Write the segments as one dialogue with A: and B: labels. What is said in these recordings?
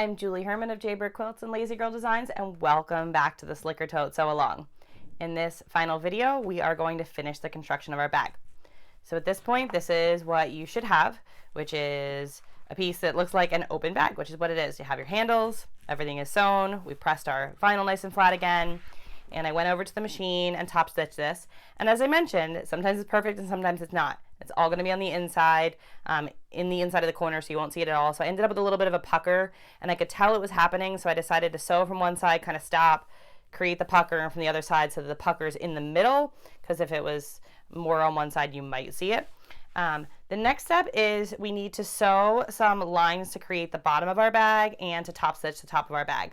A: I'm Julie Herman of Jaybird Quilts and Lazy Girl Designs, and welcome back to the Slicker Tote Sew Along. In this final video, we are going to finish the construction of our bag. So at this point, this is what you should have, which is a piece that looks like an open bag, which is what it is. You have your handles, everything is sewn, we pressed our vinyl nice and flat again, and I went over to the machine and top stitched this. And as I mentioned, sometimes it's perfect and sometimes it's not. It's all going to be on the inside, in the inside of the corner, so you won't see it at all. So I ended up with a little bit of a pucker, and I could tell it was happening, so I decided to sew from one side, kind of stop, create the pucker, and from the other side so that the pucker's in the middle, because if it was more on one side, you might see it. The next step is we need to sew some lines to create the bottom of our bag and to top stitch the top of our bag.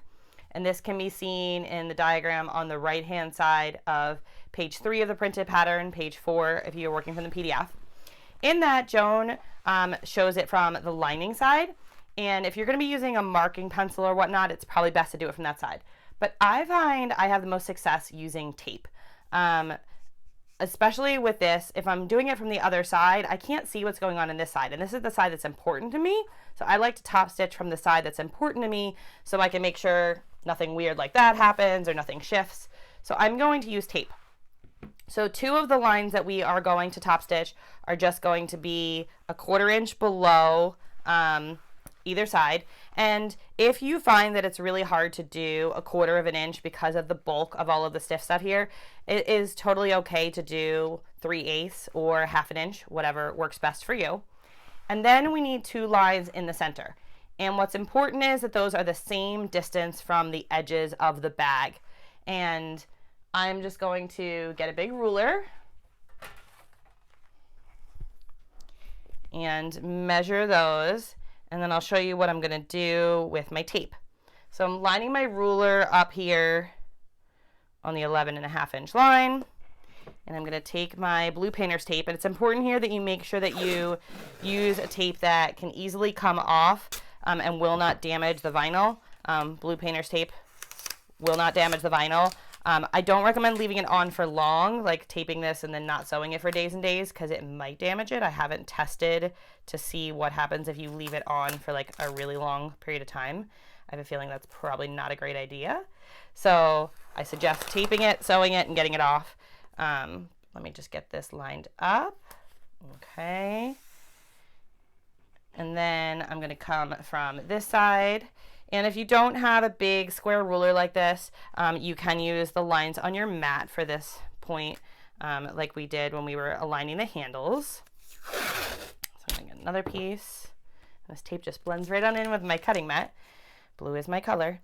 A: And this can be seen in the diagram on the right hand side of page 3 of the printed pattern, page 4 if you're working from the PDF. In that, Joan shows it from the lining side, and if you're going to be using a marking pencil or whatnot, it's probably best to do it from that side. But I find I have the most success using tape. Especially with this, if I'm doing it from the other side, I can't see what's going on this side, and this is the side that's important to me, so I like to top stitch from the side that's important to me so I can make sure nothing weird like that happens or nothing shifts. So I'm going to use tape. So 2 of the lines that we are going to top stitch are just going to be a 1/4 inch below either side. And if you find that it's really hard to do a 1/4 of an inch because of the bulk of all of the stiff stuff here, it is totally okay to do 3/8 or 1/2 inch, whatever works best for you. And then we need 2 lines in the center. And what's important is that those are the same distance from the edges of the bag. And I'm just going to get a big ruler and measure those, and then I'll show you what I'm going to do with my tape. So I'm lining my ruler up here on the 11.5 inch line, and I'm going to take my blue painter's tape, and it's important here that you make sure that you use a tape that can easily come off and will not damage the vinyl. Blue painter's tape will not damage the vinyl. I don't recommend leaving it on for long, like taping this and then not sewing it for days and days, because it might damage it. I haven't tested to see what happens if you leave it on for like a really long period of time. I have a feeling that's probably not a great idea. So I suggest taping it, sewing it, and getting it off. Let me just get this lined up. Okay. And then I'm going to come from this side. And if you don't have a big square ruler like this, you can use the lines on your mat for this point, like we did when we were aligning the handles. So I'm going to get another piece. This tape just blends right on in with my cutting mat. Blue is my color.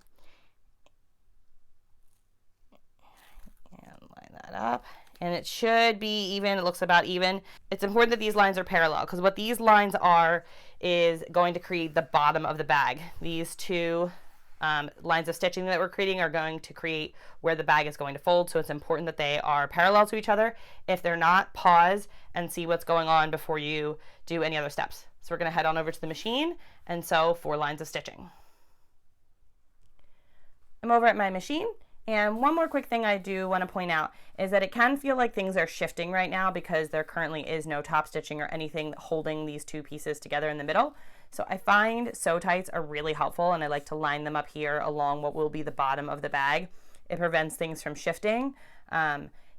A: And line that up. And it should be even. It looks about even. It's important that these lines are parallel, because what these lines are is going to create the bottom of the bag. These 2 lines of stitching that we're creating are going to create where the bag is going to fold, so it's important that they are parallel to each other. If they're not, pause and see what's going on before you do any other steps. So we're going to head on over to the machine and sew 4 lines of stitching. I'm over at my machine. And one more quick thing I do want to point out is that it can feel like things are shifting right now because there currently is no top stitching or anything holding these 2 pieces together in the middle. So I find sew tights are really helpful, and I like to line them up here along what will be the bottom of the bag. It prevents things from shifting.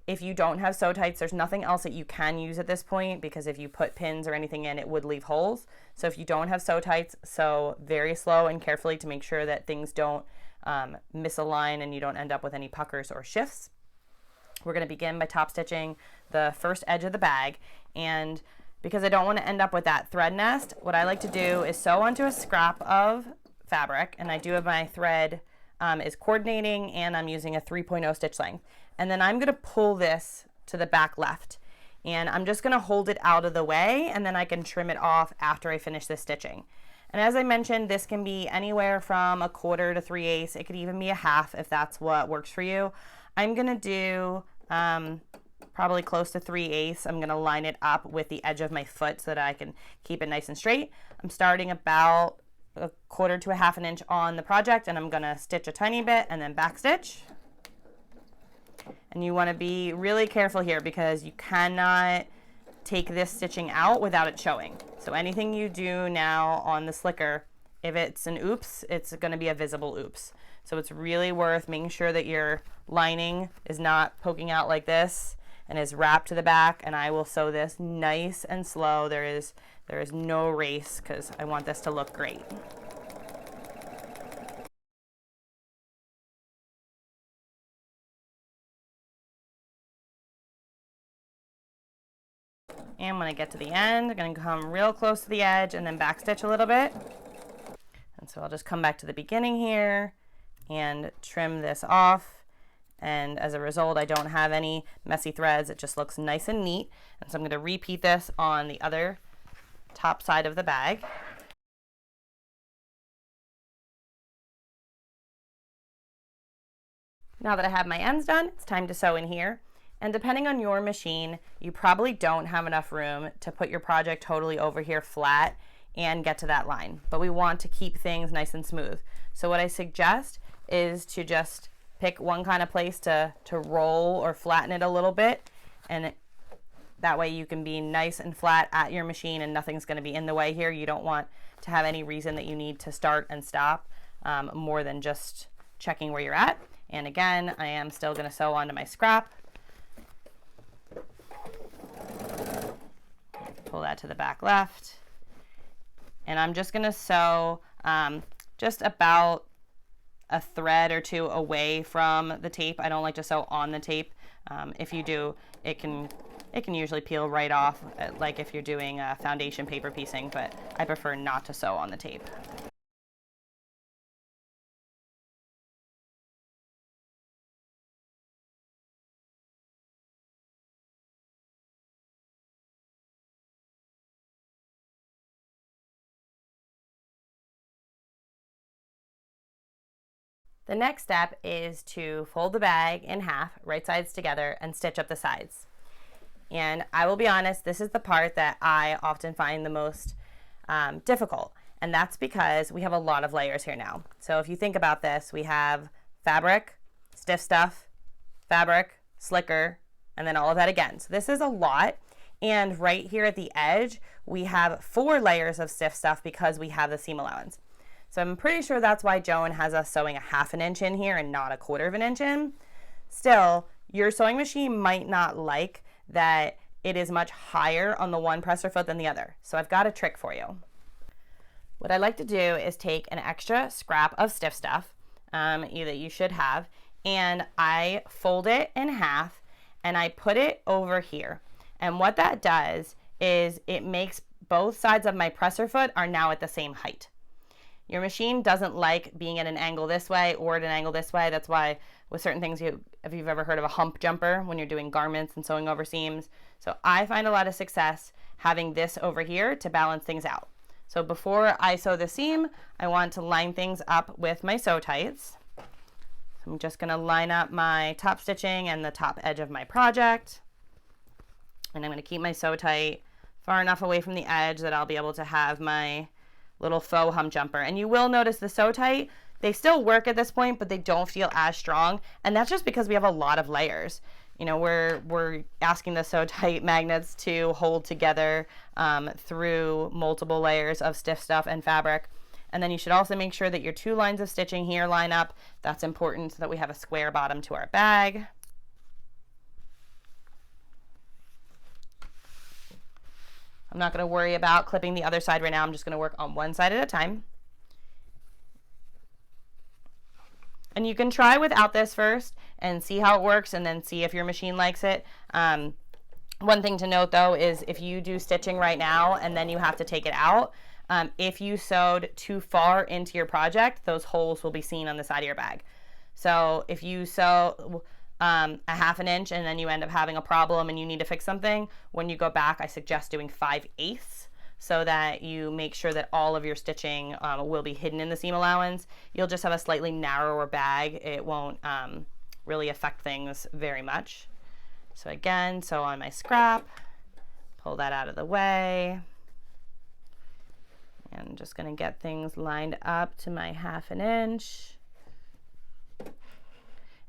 A: If you don't have sew tights, there's nothing else that you can use at this point, because if you put pins or anything in, it would leave holes. So if you don't have sew tights, sew very slow and carefully to make sure that things don't misalign and you don't end up with any puckers or shifts. We're going to begin by top stitching the first edge of the bag, and because I don't want to end up with that thread nest, what I like to do is sew onto a scrap of fabric, and I do have my thread is coordinating, and I'm using a 3.0 stitch length, and then I'm going to pull this to the back left, and I'm just going to hold it out of the way, and then I can trim it off after I finish this stitching. And as I mentioned, this can be anywhere from a 1/4 to 3/8. It could even be a 1/2 if that's what works for you. I'm going to do probably close to 3/8. I'm going to line it up with the edge of my foot so that I can keep it nice and straight. I'm starting about a 1/4 to a 1/2 inch on the project, and I'm going to stitch a tiny bit and then back stitch. And you want to be really careful here because you cannot take this stitching out without it showing. So anything you do now on the slicker if it's an oops, it's going to be a visible oops. So it's really worth making sure that your lining is not poking out like this and is wrapped to the back. And I will sew this nice and slow. There is no race because I want this to look great. And when I get to the end, I'm going to come real close to the edge and then backstitch a little bit. And so I'll just come back to the beginning here and trim this off. And as a result, I don't have any messy threads. It just looks nice and neat. And so I'm going to repeat this on the other top side of the bag. Now that I have my ends done, it's time to sew in here. And depending on your machine, you probably don't have enough room to put your project totally over here flat and get to that line. But we want to keep things nice and smooth. So what I suggest is to just pick one kind of place to roll or flatten it a little bit. And that way you can be nice and flat at your machine and nothing's going to be in the way here. You don't want to have any reason that you need to start and stop more than just checking where you're at. And again, I am still going to sew onto my scrap. Pull that to the back left. And I'm just going to sew just about a thread or two away from the tape. I don't like to sew on the tape. If you do, it can usually peel right off, like if you're doing foundation paper piecing, but I prefer not to sew on the tape. The next step is to fold the bag in half, right sides together, and stitch up the sides. And I will be honest, this is the part that I often find the most difficult. And that's because we have a lot of layers here now. So if you think about this, we have fabric, stiff stuff, fabric, slicker, and then all of that again. So this is a lot. And right here at the edge, we have 4 layers of stiff stuff because we have the seam allowance. So I'm pretty sure that's why Joan has us sewing a 1/2 inch in here and not a 1/4 inch in. Still, your sewing machine might not like that it is much higher on the one presser foot than the other. So I've got a trick for you. What I like to do is take an extra scrap of stiff stuff, either you should have, and I fold it in half and I put it over here. And what that does is it makes both sides of my presser foot are now at the same height. Your machine doesn't like being at an angle this way or at an angle this way. That's why with certain things, if you've ever heard of a hump jumper when you're doing garments and sewing over seams. So I find a lot of success having this over here to balance things out. So before I sew the seam, I want to line things up with my sew tights. So I'm just going to line up my top stitching and the top edge of my project. And I'm going to keep my sew tight far enough away from the edge that I'll be able to have my little faux hump jumper. And you will notice the sew tight, they still work at this point, but they don't feel as strong. And that's just because we have a lot of layers. You know, we're asking the sew tight magnets to hold together through multiple layers of stiff stuff and fabric. And then you should also make sure that your 2 lines of stitching here line up. That's important so that we have a square bottom to our bag. I'm not going to worry about clipping the other side right now. I'm just going to work on one side at a time. And you can try without this first and see how it works and then see if your machine likes it. One thing to note though is if you do stitching right now and then you have to take it out, if you sewed too far into your project, those holes will be seen on the side of your bag. So if you sew a 1/2 inch and then you end up having a problem and you need to fix something, when you go back, I suggest doing 5/8 so that you make sure that all of your stitching will be hidden in the seam allowance. You'll just have a slightly narrower bag. It won't really affect things very much. So again, sew on my scrap, pull that out of the way. And I'm just going to get things lined up to my 1/2 inch.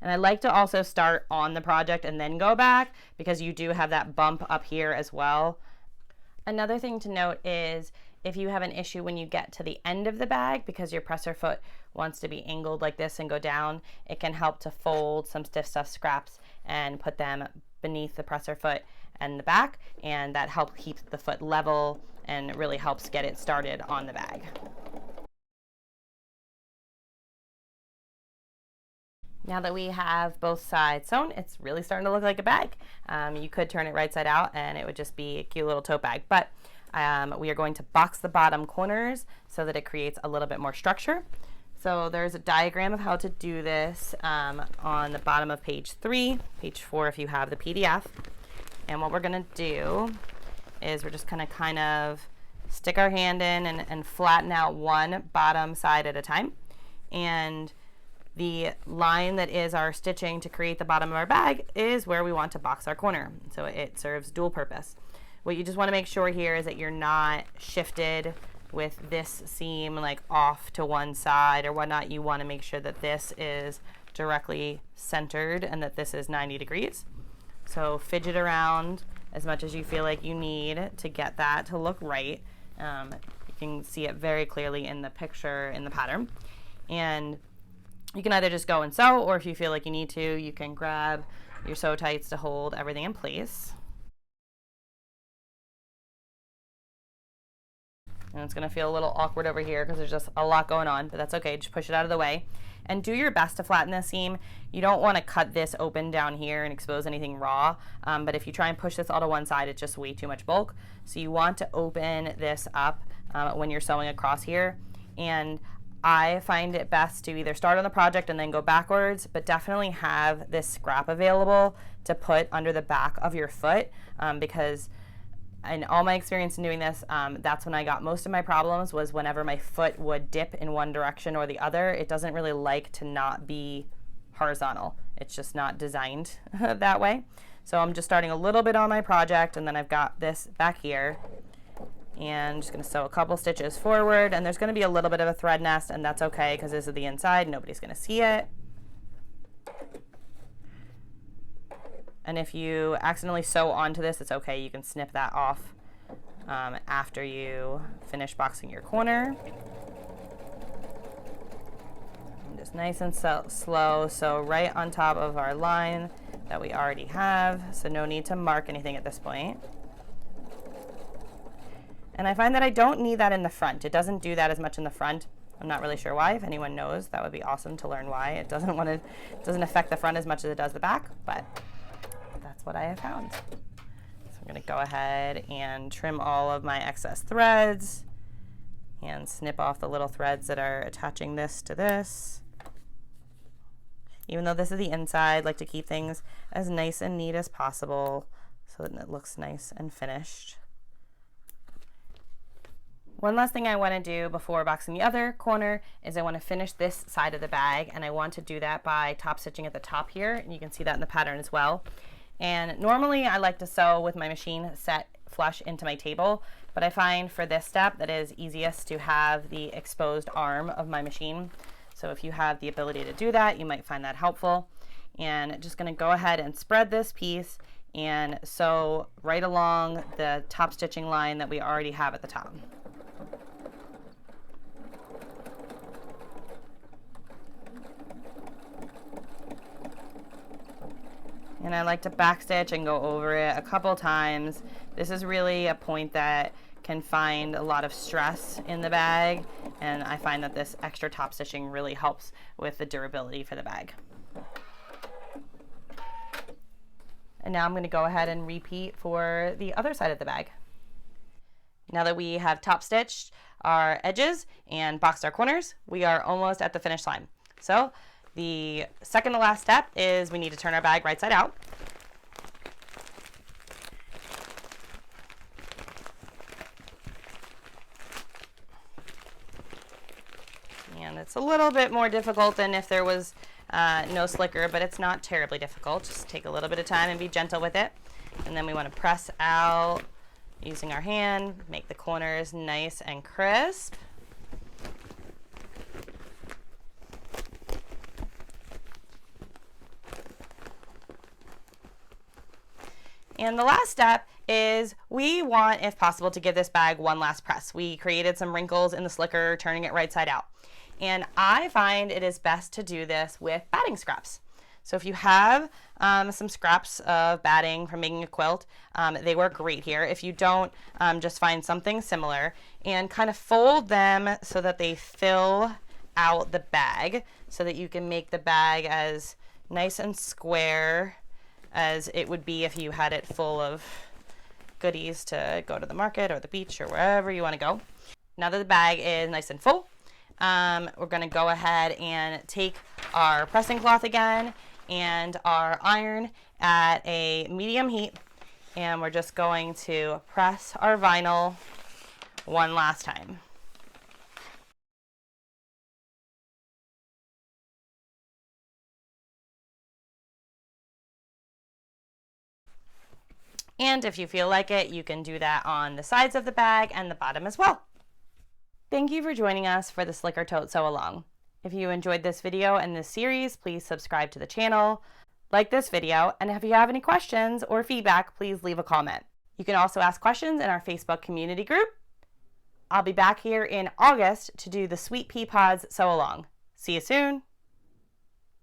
A: And I like to also start on the project and then go back because you do have that bump up here as well. Another thing to note is If you have an issue when you get to the end of the bag because your presser foot wants to be angled like this and go down, it can help to fold some stiff stuff scraps and put them beneath the presser foot and the back, and that helps keep the foot level and really helps get it started on the bag. Now that we have both sides sewn, it's really starting to look like a bag. You could turn it right side out and it would just be a cute little tote bag, but we are going to box the bottom corners so that it creates a little bit more structure. So there's a diagram of how to do this on the bottom of page 3, page 4 if you have the PDF. And what we're going to do is we're just going to kind of stick our hand in and flatten out one bottom side at a time. And the line that is our stitching to create the bottom of our bag is where we want to box our corner. So it serves dual purpose. What you just want to make sure here is that you're not shifted with this seam like off to one side or whatnot. You want to make sure that this is directly centered and that this is 90 degrees. So fidget around as much as you feel like you need to get that to look right. You can see it very clearly in the picture in the pattern. And you can either just go and sew, or if you feel like you need to, you can grab your sew tights to hold everything in place. And it's going to feel a little awkward over here because there's just a lot going on, but that's okay. Just push it out of the way and do your best to flatten this seam. You don't want to cut this open down here and expose anything raw, but if you try and push this all to one side, it's just way too much bulk. So you want to open this up when you're sewing across here. And I find it best to either start on the project and then go backwards, but definitely have this scrap available to put under the back of your foot because in all my experience in doing this, that's when I got most of my problems, was whenever my foot would dip in one direction or the other. It doesn't really like to not be horizontal. It's just not designed that way. So I'm just starting a little bit on my project, and then I've got this back here. And I'm just going to sew a couple stitches forward, and there's going to be a little bit of a thread nest, and that's okay because this is the inside. Nobody's going to see it. And if you accidentally sew onto this, it's okay. You can snip that off after you finish boxing your corner. And just nice and slow, so right on top of our line that we already have, so no need to mark anything at this point. And I find that I don't need that in the front. It doesn't do that as much in the front. I'm not really sure why. If anyone knows, that would be awesome to learn why. It doesn't affect the front as much as it does the back, but that's what I have found. So I'm going to go ahead and trim all of my excess threads and snip off the little threads that are attaching this to this. Even though this is the inside, I like to keep things as nice and neat as possible so that it looks nice and finished. One last thing I want to do before boxing the other corner is I want to finish this side of the bag, and I want to do that by top stitching at the top here, and you can see that in the pattern as well. And normally I like to sew with my machine set flush into my table, but I find for this step that it is easiest to have the exposed arm of my machine. So if you have the ability to do that, you might find that helpful. And just going to go ahead and spread this piece and sew right along the top stitching line that we already have at the top. And I like to backstitch and go over it a couple times. This is really a point that can find a lot of stress in the bag, and I find that this extra top stitching really helps with the durability for the bag. And now I'm going to go ahead and repeat for the other side of the bag. Now that we have top stitched our edges and boxed our corners, we are almost at the finish line. So the second to last step is we need to turn our bag right side out. And it's a little bit more difficult than if there was no slicker, but it's not terribly difficult. Just take a little bit of time and be gentle with it. And then we want to press out using our hand, make the corners nice and crisp. And the last step is we want, if possible, to give this bag one last press. We created some wrinkles in the slicker, turning it right side out. And I find it is best to do this with batting scraps. So if you have some scraps of batting from making a quilt, they work great here. If you don't, just find something similar and kind of fold them so that they fill out the bag so that you can make the bag as nice and square as it would be if you had it full of goodies to go to the market or the beach or wherever you want to go. Now that the bag is nice and full, we're going to go ahead and take our pressing cloth again and our iron at a medium heat, and we're just going to press our vinyl one last time. And if you feel like it, you can do that on the sides of the bag and the bottom as well. Thank you for joining us for the Slicker Tote Sew Along. If you enjoyed this video and this series, please subscribe to the channel, like this video, and if you have any questions or feedback, please leave a comment. You can also ask questions in our Facebook community group. I'll be back here in August to do the Sweet Pea Pods Sew Along. See you soon!